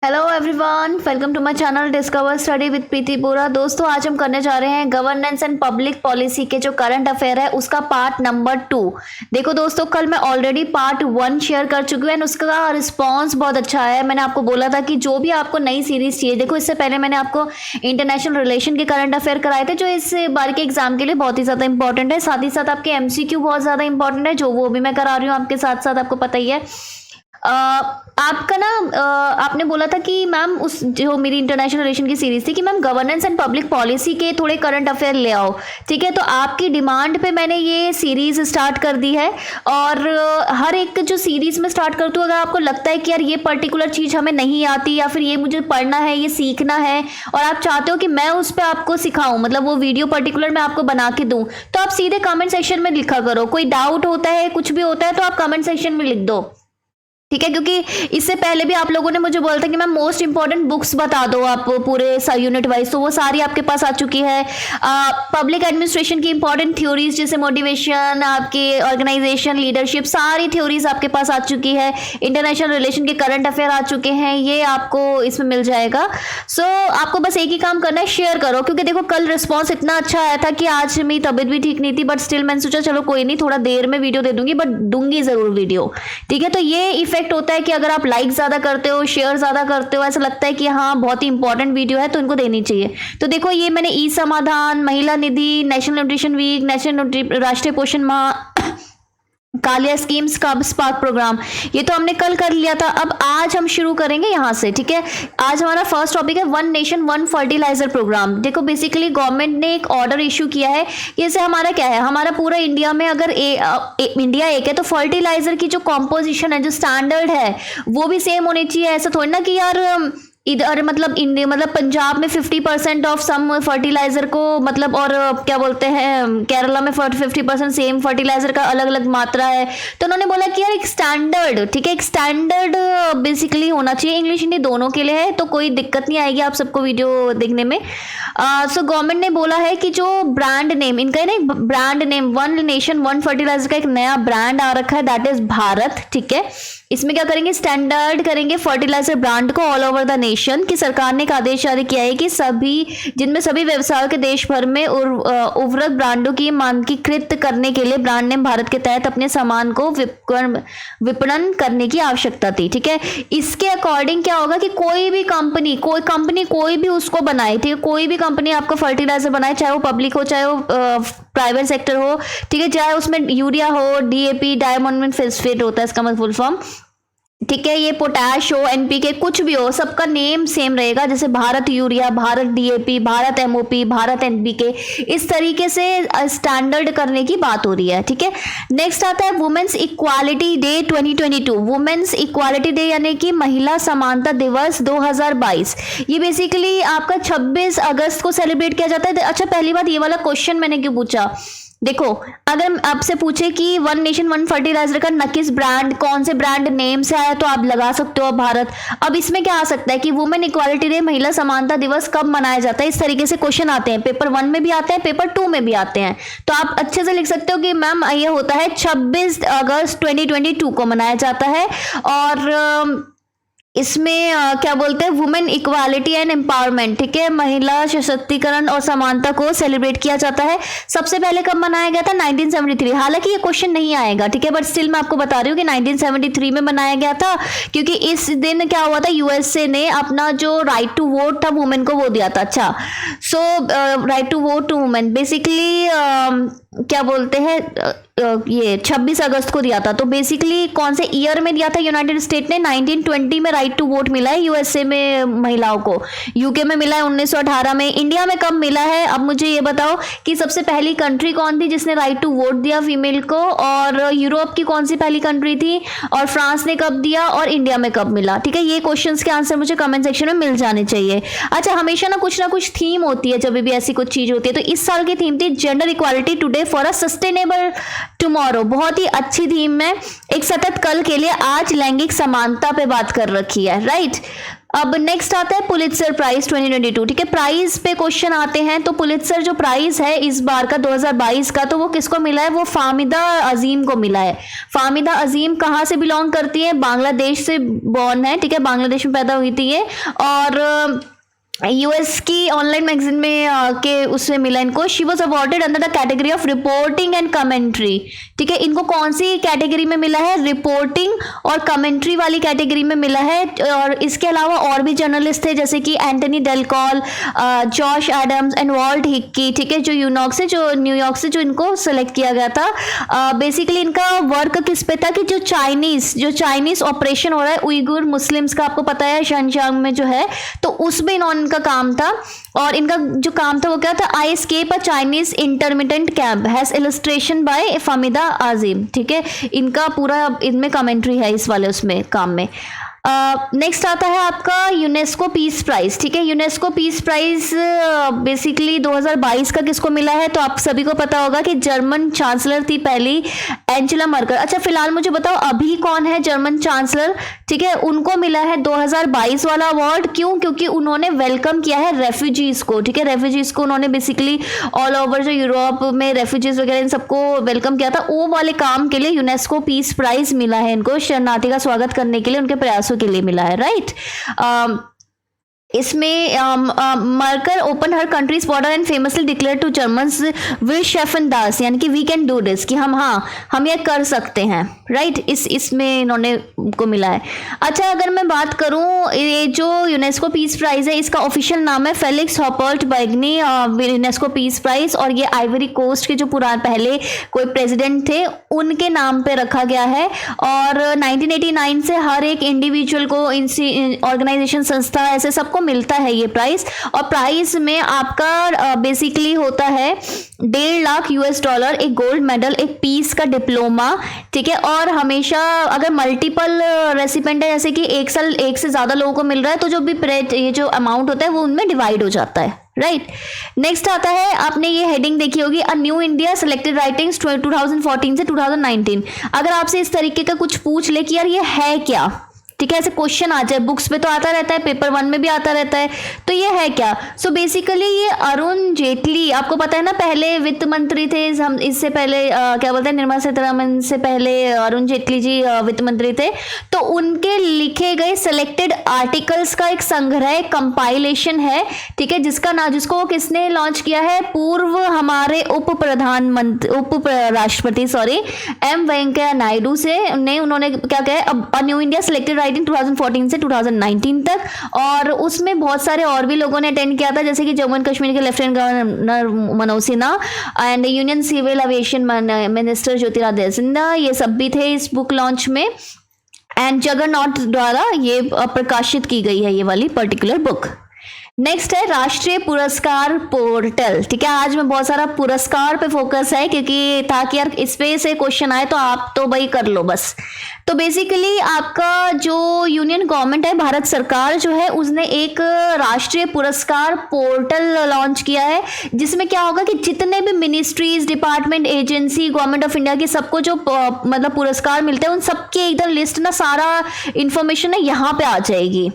Hello everyone, welcome to my channel discover study with Preeti Bora. दोस्तों, आज हम करने जा रहे हैं गवर्नेंस एंड पब्लिक पॉलिसी के जो करंट अफेयर है उसका पार्ट नंबर 2। देखो दोस्तों, कल मैं ऑलरेडी पार्ट 1 शेयर कर चुकी हूँ एंड उसका रिस्पांस बहुत अच्छा है। मैंने आपको बोला था कि जो भी आपको नई सीरीज चाहिए, देखो इससे पहले मैंने आपको इंटरनेशनल रिलेशन के करंट अफेयर कराए थे जो इस बार के एग्जाम के लिए बहुत ही ज्यादा इंपॉर्टेंट है। साथ ही साथ आपके एमसीक्यू बहुत ज्यादा इंपॉर्टेंट है, जो वो भी मैं करा रही हूँ आपके साथ साथ, आपको पता ही है। आपका ना आपने बोला था कि मैम उस जो मेरी इंटरनेशनल रिलेशन की सीरीज थी कि ma'am governance and public policy के थोड़े करंट अफेयर ले आओ। ठीक है, तो आपकी डिमांड पे मैंने ये सीरीज स्टार्ट कर दी है। और हर एक जो सीरीज में स्टार्ट करती हूँ, अगर आपको लगता है कि यार ये पर्टिकुलर चीज़ हमें नहीं आती या फिर ये मुझे पढ़ना है, ये सीखना है और आप चाहते हो कि मैं उस पर आपको सिखाऊं, मतलब वो वीडियो पर्टिकुलर मैं आपको बना के दूं, तो आप सीधे कमेंट सेक्शन में लिखा करो। कोई डाउट होता है, कुछ भी होता है तो आप कमेंट सेक्शन में लिख दो, ठीक है। क्योंकि इससे पहले भी आप लोगों ने मुझे बोला था कि मैम मोस्ट इंपॉर्टेंट बुक्स बता दो आप पूरे यूनिट वाइज, तो वो सारी आपके पास आ चुकी है। पब्लिक एडमिनिस्ट्रेशन की इंपॉर्टेंट थ्योरीज जैसे मोटिवेशन, आपके ऑर्गेनाइजेशन, लीडरशिप, सारी थ्योरीज आपके पास आ चुकी है। इंटरनेशनल रिलेशन के करंट अफेयर आ चुके हैं, ये आपको इसमें मिल जाएगा। सो आपको बस एक ही काम करना है, शेयर करो। क्योंकि देखो कल रिस्पॉन्स इतना अच्छा आया था कि आज मेरी तबीयत भी ठीक नहीं थी, बट स्टिल मैंने सोचा चलो कोई नहीं, थोड़ा देर में वीडियो दे दूंगी, बट दूंगी जरूर वीडियो, ठीक है। तो ये इफेक्ट होता है कि अगर आप लाइक ज्यादा करते हो, शेयर ज्यादा करते हो, ऐसा लगता है कि हाँ बहुत ही इंपॉर्टेंट वीडियो है तो इनको देनी चाहिए। तो देखो ये मैंने ई समाधान, महिला निधि, नेशनल न्यूट्रिशन वीक, नेशनल राष्ट्रीय पोषण माह, कालिया स्कीम्स का स्पार्क प्रोग्राम, ये तो हमने कल कर लिया था। अब आज हम शुरू करेंगे यहाँ से, ठीक है। आज हमारा फर्स्ट टॉपिक है one nation one fertiliser programme. देखो बेसिकली गवर्नमेंट ने एक ऑर्डर इशू किया है। जैसे हमारा क्या है, हमारा पूरा इंडिया में अगर इंडिया एक है तो फर्टिलाइजर की जो कॉम्पोजिशन है, जो स्टैंडर्ड है, वो भी सेम होनी चाहिए। ऐसा थोड़ी ना कि यार इधर मतलब इंडिया मतलब पंजाब में 50% ऑफ सम फर्टिलाइजर को मतलब, और क्या बोलते हैं केरला में 50% सेम फर्टिलाइजर का अलग अलग मात्रा है। तो उन्होंने बोला कि यार एक स्टैंडर्ड, ठीक है, एक स्टैंडर्ड बेसिकली होना चाहिए। इंग्लिश हिंदी दोनों के लिए है, तो कोई दिक्कत नहीं आएगी आप सबको वीडियो देखने में। सो गवर्नमेंट ने बोला है कि जो ब्रांड नेम इनका है ना, brand name one nation one fertiliser का एक नया ब्रांड आ रखा है, दैट इज भारत, ठीक है। इसमें क्या करेंगे, स्टैंडर्ड करेंगे फर्टिलाइजर ब्रांड को ऑल ओवर द नेशन। की सरकार ने एक आदेश जारी किया है कि जिनमें सभी व्यवसायों के देश भर में उर्वरक ब्रांडों की मानकीकृत करने के लिए ब्रांड नेम भारत के तहत अपने सामान को विपणन करने की आवश्यकता थी, ठीक है। इसके अकॉर्डिंग क्या होगा कि कोई भी कंपनी कोई भी उसको बनाए, ठीक है, कोई भी कंपनी आपको फर्टिलाइजर बनाए, चाहे वो पब्लिक हो चाहे वो प्राइवेट सेक्टर हो, ठीक है, चाहे उसमें यूरिया हो, डीएपी डायमोनियम फॉस्फेट होता है इसका मतलब फुल फॉर्म, ठीक है, ये पोटैश हो, एनपीके, कुछ भी हो, सबका नेम सेम रहेगा। जैसे Bharat urea, Bharat DAP, Bharat MOP, Bharat NPK, इस तरीके से स्टैंडर्ड करने की बात हो रही है, ठीक है। नेक्स्ट आता है women's equality day 2022। Women's equality day यानी कि महिला समानता दिवस 2022। ये बेसिकली आपका 26 अगस्त को सेलिब्रेट किया जाता है। अच्छा, पहली बात ये वाला क्वेश्चन मैंने क्यों पूछा, देखो अगर आपसे पूछे कि वन नेशन वन फर्टिलाइजर का नकिस ब्रांड कौन से ब्रांड नेम से आया, तो आप लगा सकते हो भारत। अब इसमें क्या आ सकता है कि वुमेन इक्वालिटी डे, महिला समानता दिवस कब मनाया जाता है, इस तरीके से क्वेश्चन आते हैं। पेपर 1 में भी आते हैं, पेपर 2 में भी आते हैं। तो आप अच्छे से लिख सकते हो कि मैम ये होता है 26 अगस्त 2022 को मनाया जाता है। और इसमें क्या बोलते हैं, वुमेन इक्वालिटी एंड एम्पावरमेंट, ठीक है, महिला सशक्तिकरण और समानता को सेलिब्रेट किया जाता है। सबसे पहले कब मनाया गया था, 1973। हालांकि ये क्वेश्चन नहीं आएगा, ठीक है, बट स्टिल मैं आपको बता रही हूँ कि 1973 में मनाया गया था। क्योंकि इस दिन क्या हुआ था, यूएसए ने अपना जो राइट टू वोट था वुमेन को वो दिया था। अच्छा, so right to vote to women basically क्या बोलते हैं ये 26 अगस्त को दिया था। तो बेसिकली कौन से ईयर में दिया था यूनाइटेड स्टेट ने, 1920 में राइट टू वोट मिला है यूएसए में महिलाओं को, यूके में मिला है 1918 में। इंडिया में कब मिला है, अब मुझे ये बताओ कि सबसे पहली कंट्री कौन थी जिसने राइट टू वोट दिया फीमेल को, और यूरोप की कौन सी पहली कंट्री थी, और फ्रांस ने कब दिया, और इंडिया में कब मिला, ठीक है। ये क्वेश्चंस के आंसर मुझे कमेंट सेक्शन में मिल जाने चाहिए। अच्छा, हमेशा ना कुछ थीम होती है जब भी ऐसी कुछ चीज होती है। तो इस साल की थीम थी gender equality today today for a sustainable tomorrow, बहुत ही अच्छी थीम में एक सतत कल के लिए आज लैंगिक समानता पे बात कर रखी है, राइट। अब नेक्स्ट आता है पुलित्जर प्राइज 2022, ठीक है। प्राइज पे क्वेश्चन आते हैं तो पुलित्जर जो प्राइज है इस बार का 2022 का, तो वो किसको मिला है? वो फाहमिदा अजीम को मिला है। फाहमिदा अजीम कहाँ से बिलोंग करती है? बांग्लादेश से बॉर्न है, ठीक है, बांग्लादेश में पैदा हुई थी ये, और यूएस की ऑनलाइन मैगजीन में के उसमें मिला इनको। She was awarded under the category of reporting and commentary, ठीक है। इनको कौन सी कैटेगरी में मिला है? रिपोर्टिंग और कमेंट्री वाली कैटेगरी में मिला है। और इसके अलावा और भी जर्नलिस्ट थे जैसे कि Anthony Del Col, Josh Adams and Walt Hickey, ठीक है, जो न्यूयॉर्क से जो इनको सेलेक्ट किया गया था। बेसिकली इनका वर्क किस पे था कि जो चाइनीज ऑपरेशन हो रहा है उइगुर मुस्लिम्स का, आपको पता है शनजांग में जो है, तो उसमें इन्होंने का काम था। और इनका जो काम था वो क्या था? I escape a Chinese intermittent camp has illustration by Fahmida Azim, ठीक है। इनका पूरा इनमें कमेंट्री है इस वाले उसमें काम में। नेक्स्ट आता है आपका यूनेस्को पीस प्राइज, ठीक है। यूनेस्को पीस प्राइज बेसिकली 2022 का किसको मिला है? तो आप सभी को पता होगा कि जर्मन चांसलर थी पहली, एंजेला मर्केल। अच्छा फिलहाल मुझे बताओ अभी कौन है जर्मन चांसलर, ठीक है। उनको मिला है 2022 वाला अवार्ड, क्यों? क्योंकि उन्होंने वेलकम किया है रेफ्यूजीज को, ठीक है। रेफ्यूजीज को उन्होंने बेसिकली ऑल ओवर जो यूरोप में रेफ्यूजीज वगैरह इन सबको वेलकम किया था, वो वाले काम के लिए यूनेस्को पीस प्राइज मिला है इनको, शरणार्थी का स्वागत करने के लिए उनके प्रयासों के लिए मिला है, राइट। इसमें Merkel open her countries border and famously declare to Germans वी शेफन दास, यानी कि वी कैन डू दिस, कि हम ये कर सकते हैं, राइट। इसमें इन्होंने को मिला है। अच्छा अगर मैं बात करूं ये जो यूनेस्को पीस प्राइज है इसका ऑफिशियल नाम है फेलिक्स हॉपर्ट बैगनी यूनेस्को पीस प्राइज, और ये आइवरी कोस्ट के जो पहले कोई प्रेसिडेंट थे उनके नाम पे रखा गया है। और 1989 से हर एक इंडिविजुअल को ऑर्गेनाइजेशन संस्था ऐसे सबको मिलता है ये प्राइस। और प्राइस में आपका बेसिकली होता है 1.5 लाख $, एक गोल्ड मेडल, एक पीस का डिप्लोमा, ठीक है। और हमेशा अगर मल्टीपल रेसिपेंट है जैसे कि एक से ज्यादा लोगों को मिल रहा है तो जो भी ये जो अमाउंट होता है वो उनमें डिवाइड हो जाता है, राइट। नेक्स्ट आता है, आपने ये हेडिंग देखी होगी, a new India selected writings 2014 से 2019। अगर आपसे इस तरीके का कुछ पूछ ले कि यार ये है क्या, ठीक है, ऐसे क्वेश्चन आ जाए, बुक्स पे तो आता रहता है, पेपर 1 में भी आता रहता है, तो ये है क्या? सो बेसिकली ये अरुण जेटली, आपको पता है ना पहले वित्त मंत्री थे, हम इससे पहले क्या बोलते हैं निर्मला सीतारमण से पहले अरुण जेटली जी वित्त मंत्री थे, तो उनके लिखे गए सिलेक्टेड आर्टिकल्स का एक संग्रह कंपाइलेशन है, ठीक है, जिसको किसने लॉन्च किया है? पूर्व हमारे उप राष्ट्रपति एम वेंकैया नायडू से उन्होंने क्या कहा, न्यू इंडिया सिलेक्टेड 2014 से 2019 तक। और उसमें बहुत सारे और भी लोगों ने अटेंड किया था जैसे कि जम्मू एंड कश्मीर के lieutenant governor Manoj Sinha and union civil aviation minister Jyotiraditya Scindia, ये सब भी थे इस बुक लॉन्च में। एंड जगरनॉट द्वारा ये प्रकाशित की गई है ये वाली पर्टिकुलर बुक। नेक्स्ट है राष्ट्रीय पुरस्कार पोर्टल, ठीक है। आज में बहुत सारा पुरस्कार पे फोकस है क्योंकि ताकि यार इस पे से क्वेश्चन आए तो आप तो भाई कर लो बस। तो बेसिकली आपका जो यूनियन गवर्नमेंट है, भारत सरकार जो है, उसने एक राष्ट्रीय पुरस्कार पोर्टल लॉन्च किया है जिसमें क्या होगा कि जितने भी ministries, department, agency, government of India की सबको जो मतलब पुरस्कार मिलते हैं उन सबकी एकदम लिस्ट ना, सारा इंफॉर्मेशन है यहाँ पे आ जाएगी,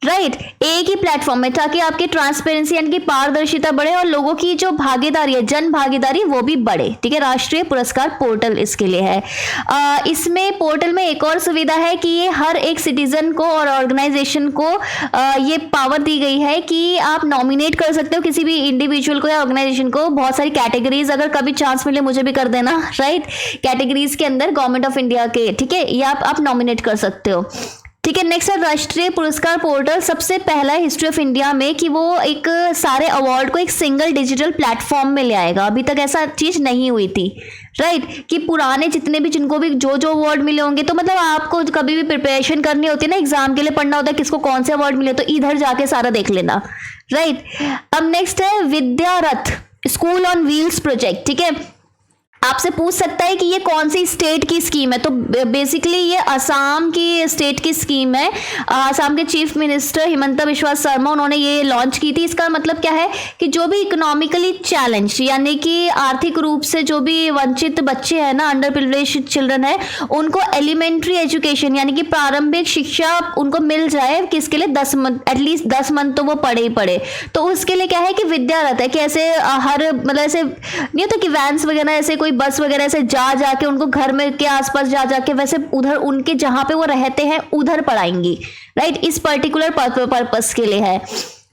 राइट, एक ही प्लेटफॉर्म में, ताकि आपकी ट्रांसपेरेंसी यानी कि पारदर्शिता बढ़े और लोगों की जो भागीदारी है, जन भागीदारी, वो भी बढ़े, ठीक है। राष्ट्रीय पुरस्कार पोर्टल इसके लिए है। इसमें पोर्टल में एक और सुविधा है कि ये हर एक सिटीजन को और ऑर्गेनाइजेशन को ये पावर दी गई है कि आप नॉमिनेट कर सकते हो किसी भी इंडिविजुअल को या ऑर्गेनाइजेशन को। बहुत सारी कैटेगरीज, अगर कभी चांस मिले मुझे भी कर देना, राइट, कैटेगरीज के अंदर गवर्नमेंट ऑफ इंडिया के, ठीक है, ये आप नॉमिनेट कर सकते हो, ठीक है। नेक्स्ट है राष्ट्रीय पुरस्कार पोर्टल, सबसे पहला हिस्ट्री ऑफ इंडिया में कि वो एक सारे अवार्ड को एक सिंगल डिजिटल प्लेटफॉर्म में ले आएगा। अभी तक ऐसा चीज नहीं हुई थी, राइट, कि पुराने जितने भी जिनको भी जो अवार्ड मिले होंगे, तो मतलब आपको कभी भी प्रिपरेशन करनी होती है ना, एग्जाम के लिए पढ़ना होता है किसको कौन से अवार्ड मिले, तो इधर जाके सारा देख लेना, राइट। अब नेक्स्ट है विद्या रथ स्कूल ऑन व्हील्स प्रोजेक्ट, ठीक है। आपसे पूछ सकता है कि ये कौन सी स्टेट की स्कीम है, तो बेसिकली ये असम की स्टेट की स्कीम है। असम के चीफ मिनिस्टर हिमंता बिस्वा शर्मा उन्होंने ये लॉन्च की थी। इसका मतलब क्या है कि जो भी इकोनॉमिकली चैलेंज यानी कि आर्थिक रूप से जो भी वंचित बच्चे हैं ना, अंडर प्रिविलेज्ड चिल्ड्रन है, उनको एलिमेंट्री एजुकेशन यानी कि प्रारंभिक शिक्षा उनको मिल जाए। किसके लिए? 10 मंथ, एटलीस्ट 10 मंथ तो वो पढ़े ही पढ़े। तो उसके लिए क्या है कि विद्यारत है कि ऐसे हर मतलब ऐसे नहीं होता कि वैन्स वगैरह ऐसे कोई बस वगैरह से जा जाके उनको घर में के आसपास जा जाके वैसे उधर उनके जहां पे वो रहते हैं उधर पढ़ाएंगी, राइट। इस पर्टिकुलर पर्पस के लिए है,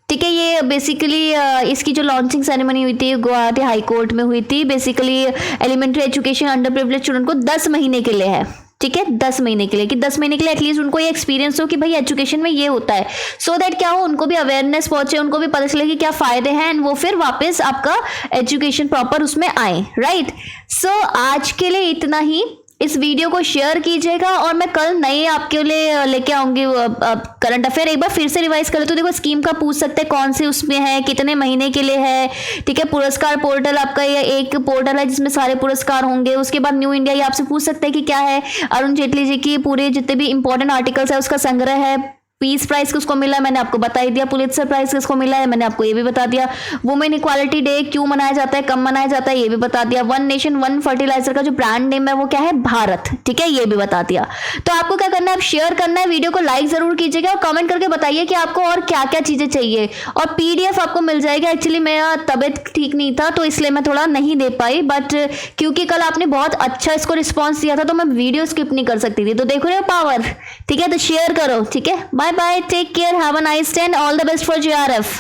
ठीक है। ये बेसिकली इसकी जो लॉन्चिंग सेरेमनी हुई थी गुवाहाटी हाई कोर्ट में हुई थी। Basically elementary education underprivileged student को 10 महीने के लिए है, ठीक है, 10 महीने के लिए, कि 10 महीने के लिए एटलीस्ट उनको ये एक्सपीरियंस हो कि भाई एजुकेशन में ये होता है, सो दैट क्या हो, उनको भी अवेयरनेस पहुंचे, उनको भी पता चले कि क्या फायदे हैं, एंड वो फिर वापस आपका एजुकेशन प्रॉपर उसमें आए, राइट। सो आज के लिए इतना ही। इस वीडियो को शेयर कीजिएगा और मैं कल नए आपके लिए लेके आऊंगी करंट अफेयर। एक बार फिर से रिवाइज कर ले तो देखो स्कीम का पूछ सकते हैं कौन से उसमें है, कितने महीने के लिए है, ठीक है। पुरस्कार पोर्टल आपका ये एक पोर्टल है जिसमें सारे पुरस्कार होंगे। उसके बाद न्यू इंडिया ये आपसे पूछ सकते हैं कि क्या है। अरुण जेटली जी की पूरे जितने भी इंपॉर्टेंट आर्टिकल्स है उसका संग्रह है। पीस प्राइज किसको मिला है मैंने आपको बता ही दिया। पुलित्जर प्राइज किसको मिला है मैंने आपको ये भी बता दिया। वुमेन इक्वालिटी डे क्यों मनाया जाता है, कब मनाया जाता है ये भी बता दिया। वन नेशन वन फर्टिलाइजर का जो ब्रांड नेम है वो क्या है, भारत, ठीक है, ये भी बता दिया। तो आपको क्या करना है, अब शेयर करना है, वीडियो को लाइक जरूर कीजिएगा और कमेंट करके बताइए कि आपको और क्या क्या चीजें चाहिए। और पीडीएफ आपको मिल जाएगा। एक्चुअली मेरा तबियत ठीक नहीं था तो इसलिए मैं थोड़ा नहीं दे पाई, बट क्योंकि कल आपने बहुत अच्छा इसको रिस्पॉन्स दिया था तो मैं वीडियो स्किप नहीं कर सकती थी। तो देखो रहे हो पावर, ठीक है, तो शेयर करो, ठीक है। Bye bye, take care, have a nice day and all the best for JRF।